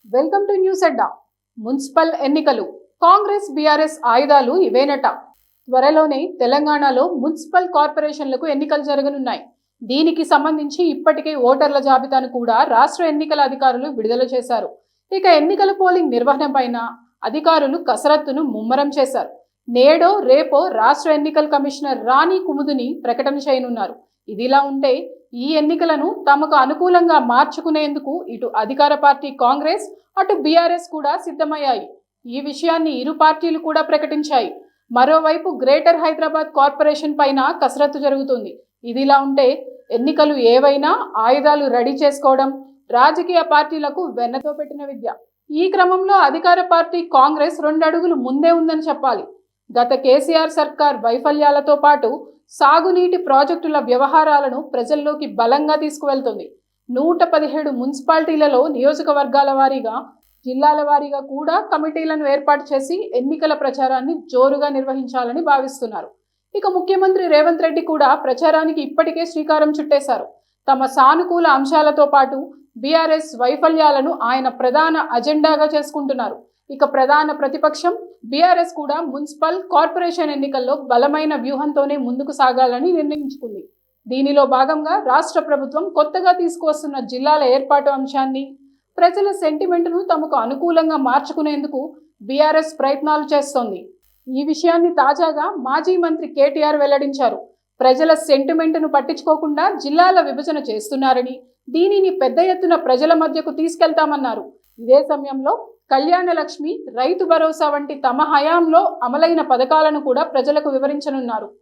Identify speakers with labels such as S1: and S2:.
S1: Welcome to news Adda. Municipal ఎన్నికలు Congress BRS ఆయుధాలు ఇవేనట. త్వరలోనే తెలంగాణలో మున్సిపల్ కార్పొరేషన్లకు ఎన్నికలు జరగనున్నాయి. దీనికి సంబంధించి ఇప్పటికే ఓటర్ల జాబితాను కూడా రాష్ట్ర ఎన్నికల అధికారులు విడుదల చేశారు. ఇక ఎన్నికల పోలింగ్ నిర్వహణ పైన అధికారులు కసరత్తును ముమ్మరం చేశారు. నేడో రేపో రాష్ట్ర ఎన్నికల కమిషనర్ రాణి కుముదిని ప్రకటన చేయనున్నారు. ఇదిలా ఉంటే ఈ ఎన్నికలను తమకు అనుకూలంగా మార్చుకునేందుకు ఇటు అధికార పార్టీ కాంగ్రెస్, అటు బీఆర్ఎస్ కూడా సిద్ధమయ్యాయి. ఈ విషయాన్ని ఇరు పార్టీలు కూడా ప్రకటించాయి. మరోవైపు గ్రేటర్ హైదరాబాద్ కార్పొరేషన్ పైన కసరత్తు జరుగుతుంది. ఇదిలా ఉంటే ఎన్నికలు ఏవైనా ఆయుధాలు రెడీ చేసుకోవడం రాజకీయ పార్టీలకు వెన్నతో పెట్టిన విద్య. ఈ క్రమంలో అధికార పార్టీ కాంగ్రెస్ 2 అడుగులు ముందే ఉందని చెప్పాలి. గత కేసీఆర్ సర్కార్ వైఫల్యాలతో పాటు సాగునీటి ప్రాజెక్టుల వ్యవహారాలను ప్రజల్లోకి బలంగా తీసుకువెళ్తుంది. 117 మున్సిపాలిటీలలో నియోజకవర్గాల వారీగా, జిల్లాల వారీగా కూడా కమిటీలను ఏర్పాటు చేసి ఎన్నికల ప్రచారాన్ని జోరుగా నిర్వహించాలని భావిస్తున్నారు. ఇక ముఖ్యమంత్రి రేవంత్ రెడ్డి కూడా ప్రచారానికి ఇప్పటికే శ్రీకారం చుట్టేశారు. తమ సానుకూల అంశాలతో పాటు బీఆర్ఎస్ వైఫల్యాలను ఆయన ప్రధాన అజెండాగా చేసుకుంటున్నారు. ఇక ప్రధాన ప్రతిపక్షం బీఆర్ఎస్ కూడా మున్సిపల్ కార్పొరేషన్ ఎన్నికల్లో బలమైన వ్యూహంతోనే ముందుకు సాగాలని నిర్ణయించుకుంది. దీనిలో భాగంగా రాష్ట్ర ప్రభుత్వం కొత్తగా తీసుకువస్తున్న జిల్లాల ఏర్పాటు అంశాన్ని, ప్రజల సెంటిమెంట్ను తమకు అనుకూలంగా మార్చుకునేందుకు బీఆర్ఎస్ ప్రయత్నాలు చేస్తోంది. ఈ విషయాన్ని తాజాగా మాజీ మంత్రి కేటీఆర్ వెల్లడించారు. ప్రజల సెంటిమెంట్ను పట్టించుకోకుండా జిల్లాల విభజన చేస్తున్నారని, దీనిని పెద్ద ఎత్తున ప్రజల మధ్యకు తీసుకెళ్తామన్నారు. ఇదే సమయంలో కళ్యాణ లక్ష్మి, రైతు భరోసా వంటి తమ హయాంలో అమలైన పథకాలను కూడా ప్రజలకు వివరించనున్నారు.